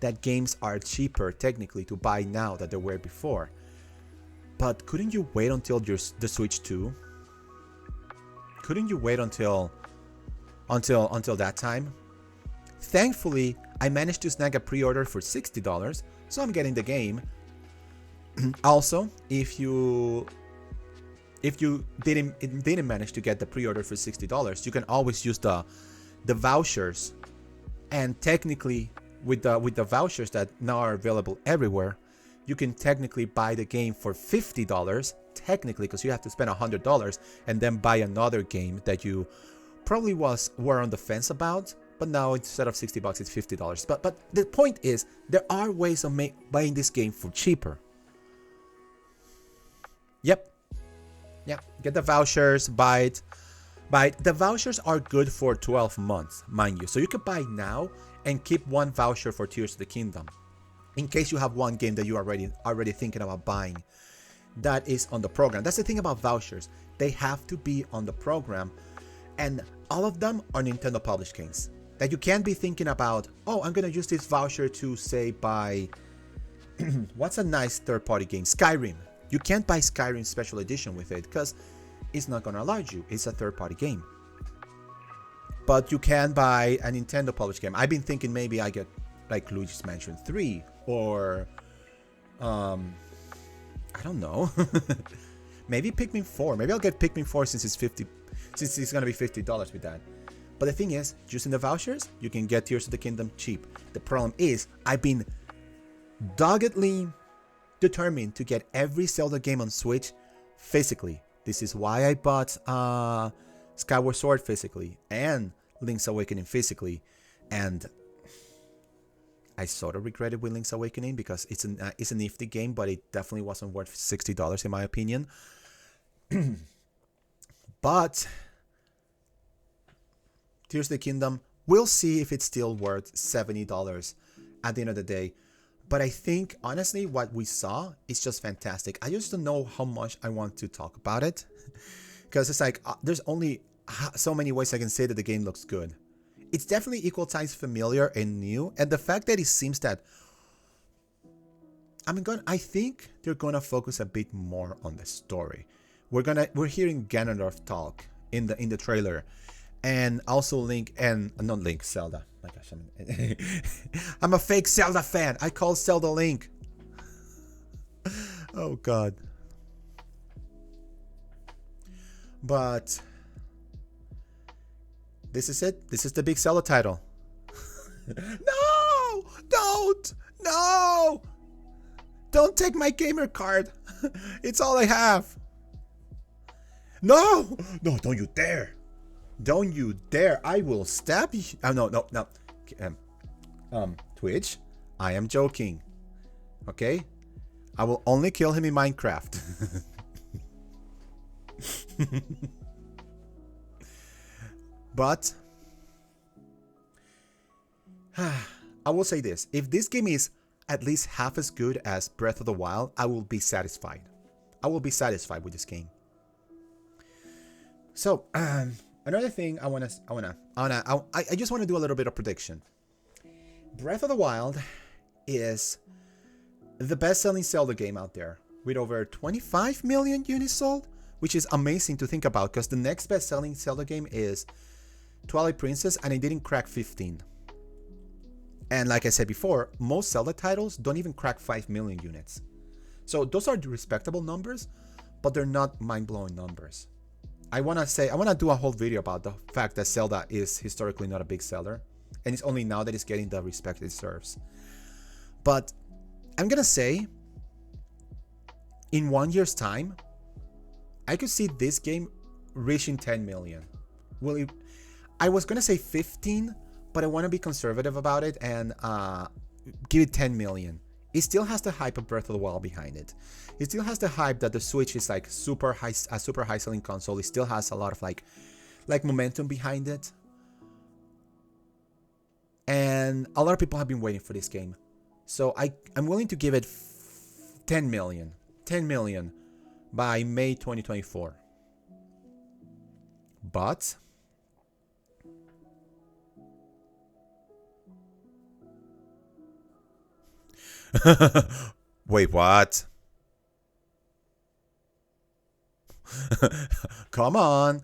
Speaker 1: that games are cheaper technically to buy now than they were before. But couldn't you wait until the Switch 2? Couldn't you wait until that time? Thankfully, I managed to snag a pre-order for $60, so I'm getting the game. Also, if you didn't manage to get the pre-order for $60, you can always use the vouchers. And technically, with the vouchers that now are available everywhere, you can technically buy the game for $50, technically, because you have to spend $100 and then buy another game that you probably were on the fence about, but now instead of $60, it's $50. But the point is, there are ways of buying this game for cheaper. Yep. Get the vouchers, buy it. The vouchers are good for 12 months, mind you. So you can buy now and keep one voucher for Tears of the Kingdom, in case you have one game that you are already thinking about buying that is on the program. That's the thing about vouchers. They have to be on the program, and all of them are Nintendo published games. That you can't be thinking about, oh, I'm going to use this voucher to, say, buy... what's a nice third-party game? Skyrim. You can't buy Skyrim Special Edition with it, because it's not going to allow you. It's a third-party game. But you can buy a Nintendo published game. I've been thinking maybe I get like Luigi's Mansion 3 or I don't know. Maybe Pikmin 4. Maybe I'll get Pikmin 4 since it's going to be $50 with that. But the thing is, using the vouchers, you can get Tears of the Kingdom cheap. The problem is, I've been doggedly determined to get every Zelda game on Switch physically. This is why I bought Skyward Sword physically and Link's Awakening physically, and I sort of regret it with Link's Awakening because it's a nifty game, but it definitely wasn't worth $60 in my opinion. But Tears of the Kingdom, we'll see if it's still worth $70 at the end of the day. But I think, honestly, what we saw is just fantastic. I just don't know how much I want to talk about it. Because it's like, there's only so many ways I can say that the game looks good. It's definitely equal times familiar and new. And the fact that it seems that... I think they're going to focus a bit more on the story. We're hearing Ganondorf talk in the trailer. And also Zelda. My gosh, I'm a fake Zelda fan. I call Zelda Link. Oh God. But this is it. This is the big Zelda title. No! Don't! No! Don't take my gamer card. It's all I have. No! No, don't you dare. Don't you dare. I will stab you. Oh, no. Twitch, I am joking. Okay? I will only kill him in Minecraft. But I will say this. If this game is at least half as good as Breath of the Wild, I will be satisfied. I will be satisfied with this game. So, another thing I just want to do a little bit of prediction. Breath of the Wild is the best-selling Zelda game out there with over 25 million units sold, which is amazing to think about because the next best-selling Zelda game is Twilight Princess, and it didn't crack 15. And like I said before, most Zelda titles don't even crack 5 million units. So those are respectable numbers, but they're not mind-blowing numbers. I want to do a whole video about the fact that Zelda is historically not a big seller, and it's only now that it's getting the respect it deserves. But I'm gonna say, in 1 year's time, I could see this game reaching 10 million. I was gonna say 15, but I want to be conservative about it and give it 10 million. It still has the hype of Breath of the Wild behind it. It still has the hype that the Switch is like a super high selling console. It still has a lot of like momentum behind it. And a lot of people have been waiting for this game. So I'm willing to give it 10 million. 10 million by May 2024. But wait, what? Come on.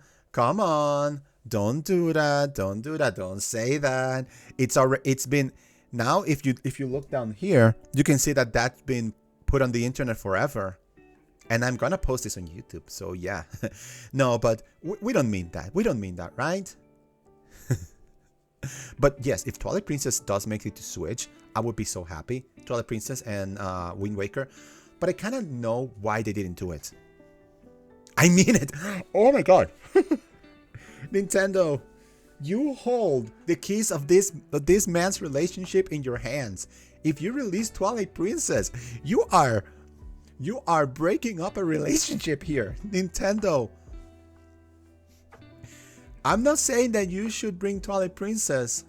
Speaker 1: Don't do that. Don't say that. It's been now if you look down here, you can see that that's been put on the internet forever. And I'm gonna post this on YouTube, so yeah. No, but we don't mean that. We don't mean that, right? But yes, if Twilight Princess does make it to Switch, I would be so happy. Twilight Princess and Wind Waker. But I kind of know why they didn't do it. I mean it. Oh my god. Nintendo, you hold the keys of this man's relationship in your hands. If you release Twilight Princess, you are breaking up a relationship here. Nintendo. I'm not saying that you should bring Twilight Princess,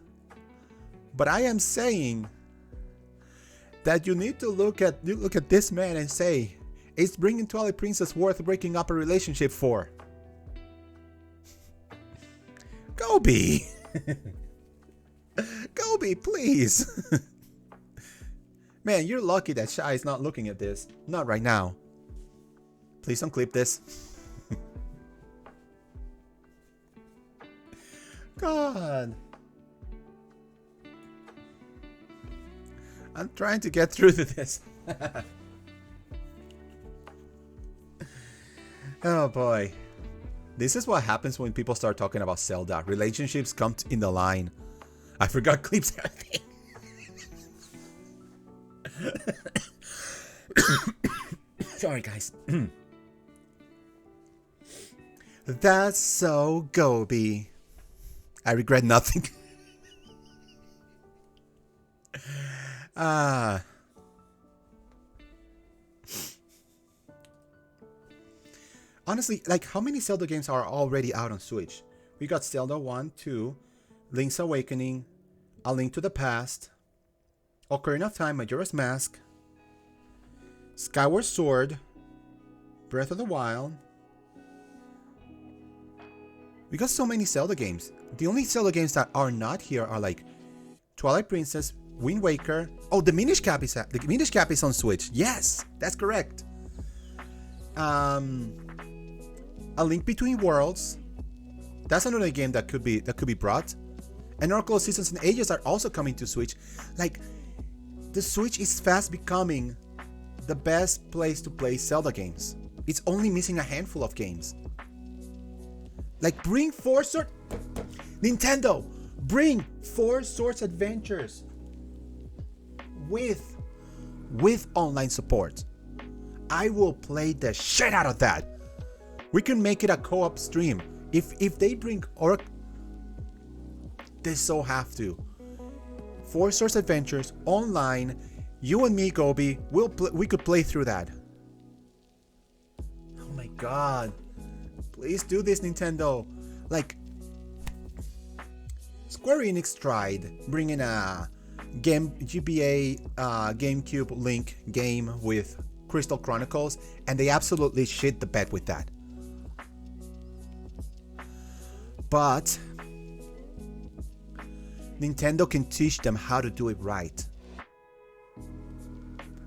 Speaker 1: but I am saying that you need to look at this man and say, is bringing Twilight Princess worth breaking up a relationship for? Gobi! Gobi, please! Man, you're lucky that Shy is not looking at this. Not right now. Please don't clip this. God. I'm trying to get through to this. Oh boy. This is what happens when people start talking about Zelda. Relationships come in the line. I forgot clips everything. Sorry, guys. That's so Gobi. I regret nothing. Honestly, like, how many Zelda games are already out on Switch? We got Zelda 1, 2, Link's Awakening, A Link to the Past, Ocarina of Time, Majora's Mask, Skyward Sword, Breath of the Wild. We got so many Zelda games. The only Zelda games that are not here are like Twilight Princess, Wind Waker. Oh, the Minish Cap is on Switch. Yes, that's correct. A Link Between Worlds. That's another game that could be brought. And Oracle of Seasons and Ages are also coming to Switch. Like, the Switch is fast becoming the best place to play Zelda games. It's only missing a handful of games. Like, bring Nintendo, bring Four Swords Adventures with online support. I will play the shit out of that. We can make it a co-op stream. If they bring they so have to. Four Swords Adventures online. You and me, Gobi, we could play through that. Oh my god. Please do this, Nintendo. Like, Square Enix tried bringing a GBA GameCube Link game with Crystal Chronicles, and they absolutely shit the bed with that. But Nintendo can teach them how to do it right.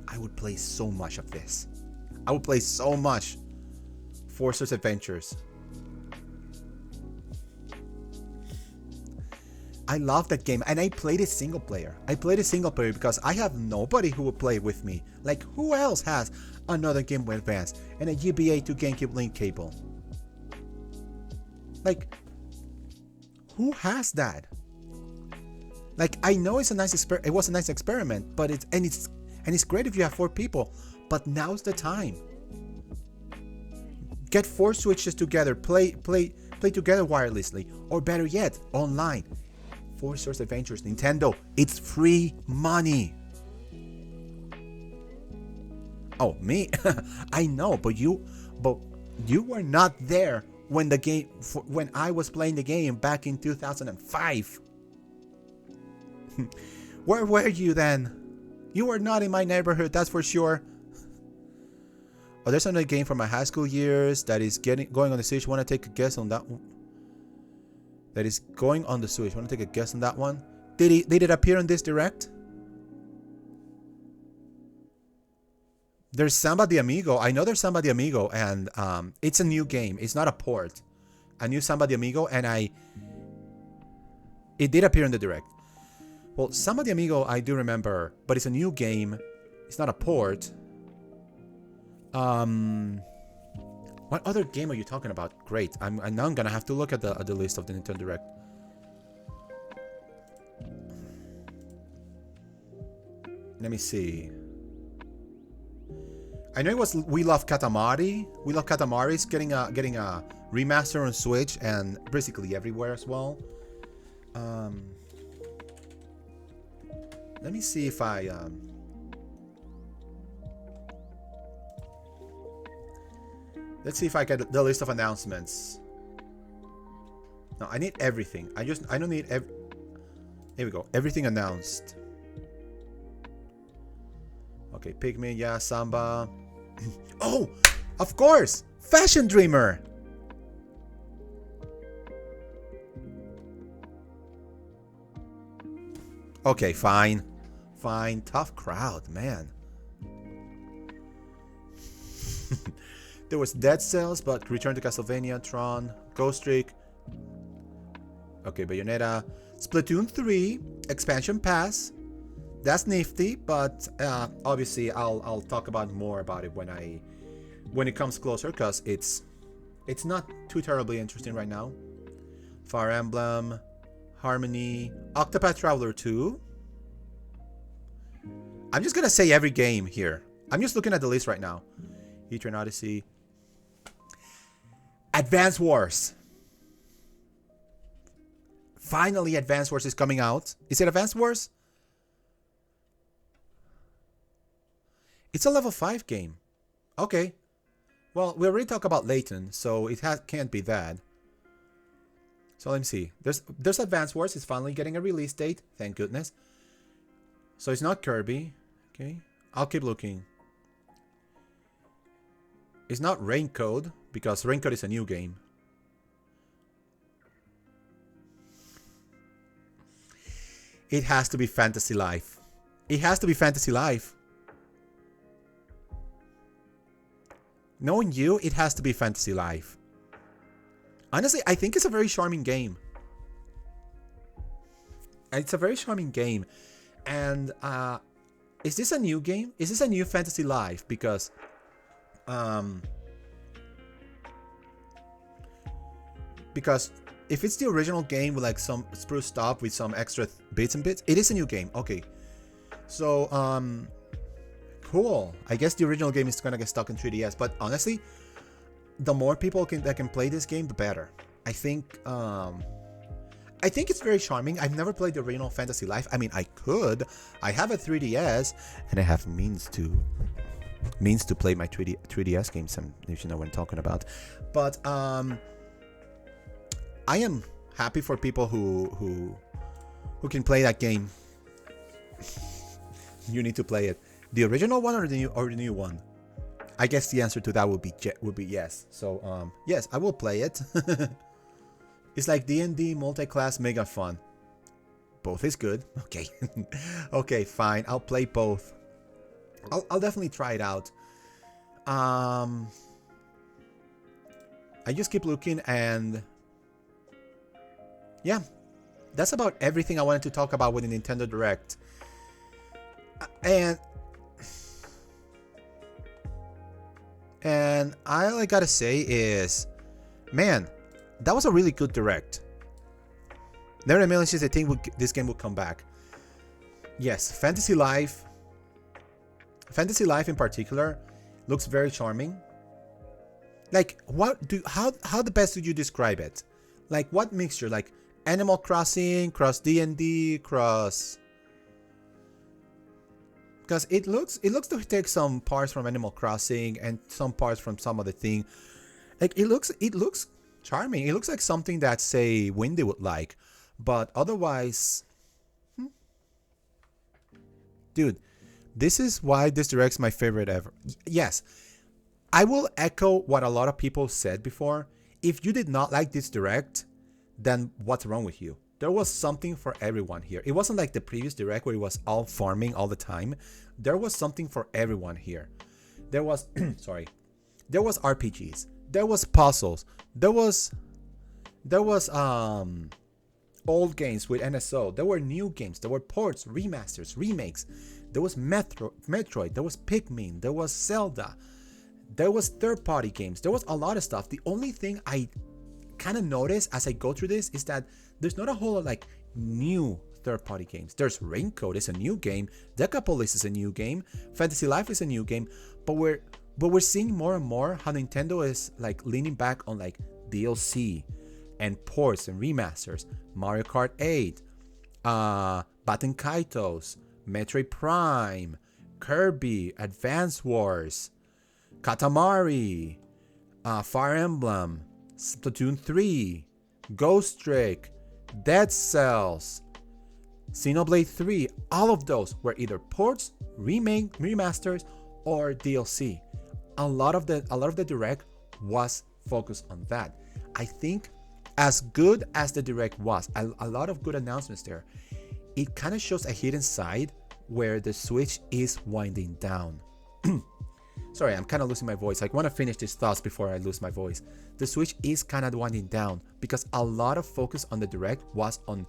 Speaker 1: I would play so much of this. I would play so much Four Swords Adventures. I love that game, and I played it single player. Because I have nobody who would play with me. Like, who else has another Game Boy Advance and a GBA to GameCube Link cable? Like, who has that? Like, I know it's a nice it was a nice experiment, but it's great if you have 4 people. But now's the time. Get 4 Switches together, play together wirelessly, or better yet, online. Four Swords Adventures, Nintendo, it's free money. Oh, me? I know, but you were not there when when I was playing the game back in 2005. Where were you then? You were not in my neighborhood, that's for sure. Oh, there's another game from my high school years that is going on the Switch. Want to take a guess on that one? That is going on the Switch. Want to take a guess on that one? Did it appear on this direct? There's Samba de Amigo. I know there's Samba de Amigo, and it's a new game. It's not a port. A new Samba de Amigo, and it did appear in the direct. Well, Samba de Amigo I do remember, but it's a new game. It's not a port. What other game are you talking about? Great. I'm now gonna have to look at the list of the Nintendo Direct. Let me see. I know it was We Love Katamari. We Love Katamari is getting a remaster on Switch and basically everywhere as well. Let me see if I let's see if I get the list of announcements. No, I need everything. I don't need Here we go. Everything announced. Okay, Pikmin, yeah, Samba. Oh, of course! Fashion Dreamer! Okay, fine. Fine. Tough crowd, man. There was Dead Cells, but Return to Castlevania, Tron, Ghost Trick. Okay, Bayonetta. Splatoon 3, Expansion Pass. That's nifty, but obviously I'll talk about more about it when it comes closer, because it's not too terribly interesting right now. Fire Emblem, Harmony, Octopath Traveler 2. I'm just gonna say every game here. I'm just looking at the list right now. Eastern Odyssey. Advance Wars. Finally, Advance Wars is coming out. Is it Advance Wars? It's a level 5 game. Okay. Well, we already talked about Layton, so it can't be that. So let me see. There's Advance Wars. It's finally getting a release date. Thank goodness. So it's not Kirby. Okay. I'll keep looking. It's not Raincode, because Raincode is a new game. It has to be Fantasy Life. It has to be Fantasy Life. Knowing you, it has to be Fantasy Life. Honestly, I think it's a very charming game. It's a very charming game. And is this a new game? Is this a new Fantasy Life? Because if it's the original game with like some spruced up with some extra bits and bits, it is a new game. Okay. So cool. I guess the original game is gonna get stuck in 3DS, but honestly, the more people that can play this game, the better. I think it's very charming. I've never played the original Fantasy Life. I mean, I could. I have a 3DS, and I have means to play my 3DS games, if you know what I'm talking about. But I am happy for people who can play that game. You need to play it. The original one or the new one? I guess the answer to that would be yes. So yes, I will play it. It's like D&D multi-class mega fun. Both is good. Okay. Okay, fine. I'll play both. I'll definitely try it out. I just keep looking, and yeah, that's about everything I wanted to talk about with the Nintendo Direct. And all I gotta say is, man, that was a really good Direct. Never in a million years I think this game will come back. Yes, Fantasy Life in particular looks very charming. Like, how the best would you describe it? Like, what mixture? Like Animal Crossing, cross D&D, cross because it looks to take some parts from Animal Crossing and some parts from some other thing. Like it looks charming. It looks like something that say Windy would like, but otherwise, dude, this is why this direct's my favorite ever. Yes, I will echo what a lot of people said before. If you did not like this direct, then what's wrong with you? There was something for everyone here. It wasn't like the previous direct where it was all farming all the time. There was something for everyone here. There was sorry. There was RPGs. There was puzzles. There was old games with NSO. There were new games. There were ports, remasters, remakes. There was Metroid. There was Pikmin. There was Zelda. There was third-party games. There was a lot of stuff. The only thing I kind of notice as I go through this is that there's not a whole lot like new third-party games. There's Raincoat is a new game, Decapolis is a new game, Fantasy Life is a new game, but we're seeing more and more how Nintendo is like leaning back on like DLC and ports and remasters. Mario Kart 8, Baten Kaitos, Metroid Prime, Kirby, Advance Wars, Katamari, Fire Emblem, Splatoon 3, Ghost Trick, Dead Cells, Xenoblade 3, all of those were either ports, remasters, or DLC. A lot of the direct was focused on that. I think as good as the direct was, a lot of good announcements there, it kind of shows a hidden side where the Switch is winding down. Sorry, I'm kind of losing my voice. I want to finish these thoughts before I lose my voice. The Switch is kind of winding down because a lot of focus on the direct was on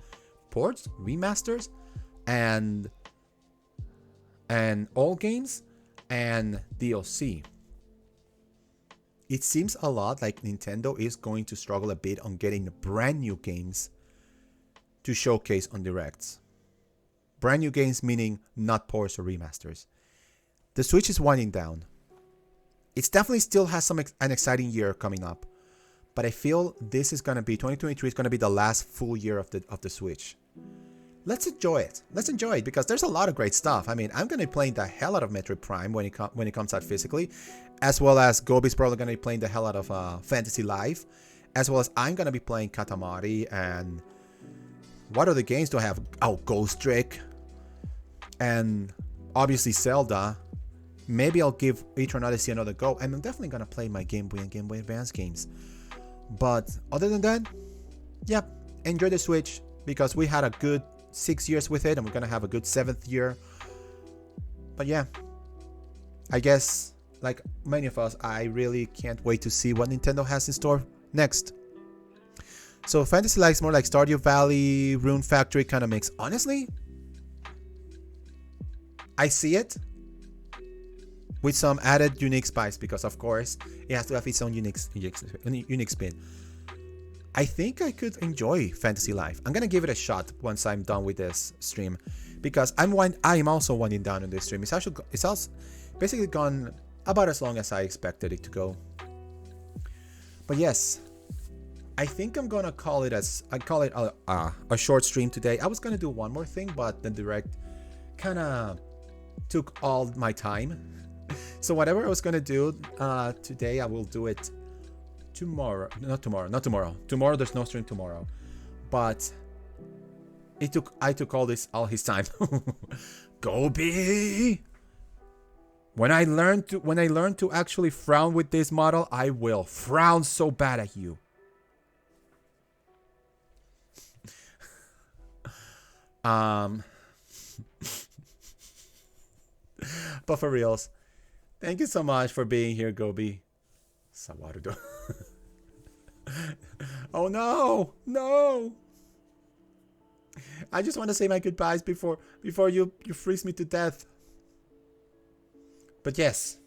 Speaker 1: ports, remasters, and old games and DLC. It seems a lot like Nintendo is going to struggle a bit on getting brand new games to showcase on directs. Brand new games meaning not ports or remasters. The Switch is winding down. It definitely still has an exciting year coming up, but I feel this is gonna be 2023 is gonna be the last full year of the Switch. Let's enjoy it. Let's enjoy it because there's a lot of great stuff. I mean, I'm gonna be playing the hell out of Metroid Prime when it comes out physically, as well as Gobi's probably gonna be playing the hell out of Fantasy Life, as well as I'm gonna be playing Katamari and what other games do I have? Oh, Ghost Trick, and obviously Zelda. Maybe I'll give Eternal Odyssey another go, and I'm definitely gonna play my Game Boy and Game Boy Advance games. But other than that, yeah, enjoy the Switch because we had a good 6 years with it, and we're gonna have a good 7th year. But yeah, I guess like many of us, I really can't wait to see what Nintendo has in store next. So Fantasy Life is more like Stardew Valley, Rune Factory kind of mix. Honestly, I see it with some added unique spice because of course it has to have its own unique spin. I think I could enjoy Fantasy Life. I'm gonna give it a shot once I'm done with this stream because I am also winding down on this stream. It's also basically gone about as long as I expected it to go. But yes, I think I'm gonna call it a short stream today. I was gonna do one more thing, but the direct kind of took all my time. So whatever I was gonna do today, I will do it tomorrow. Not tomorrow. Tomorrow there's no stream tomorrow. But I took all his time. Gobi! When I learn to actually frown with this model, I will frown so bad at you. But for reals, thank you so much for being here, Gobi. Sawarudo. Oh no! I just want to say my goodbyes before you freeze me to death. But yes,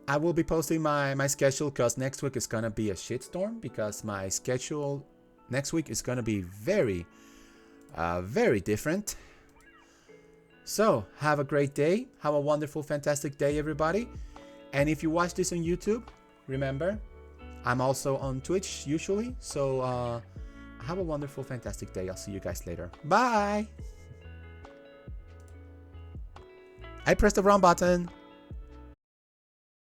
Speaker 1: I will be posting my schedule because next week is gonna be a shitstorm because my schedule next week is gonna be very, very different. So, have a great day. Have a wonderful, fantastic day, everybody. And if you watch this on YouTube, remember, I'm also on Twitch usually. So, have a wonderful, fantastic day. I'll see you guys later. Bye! I pressed the wrong button.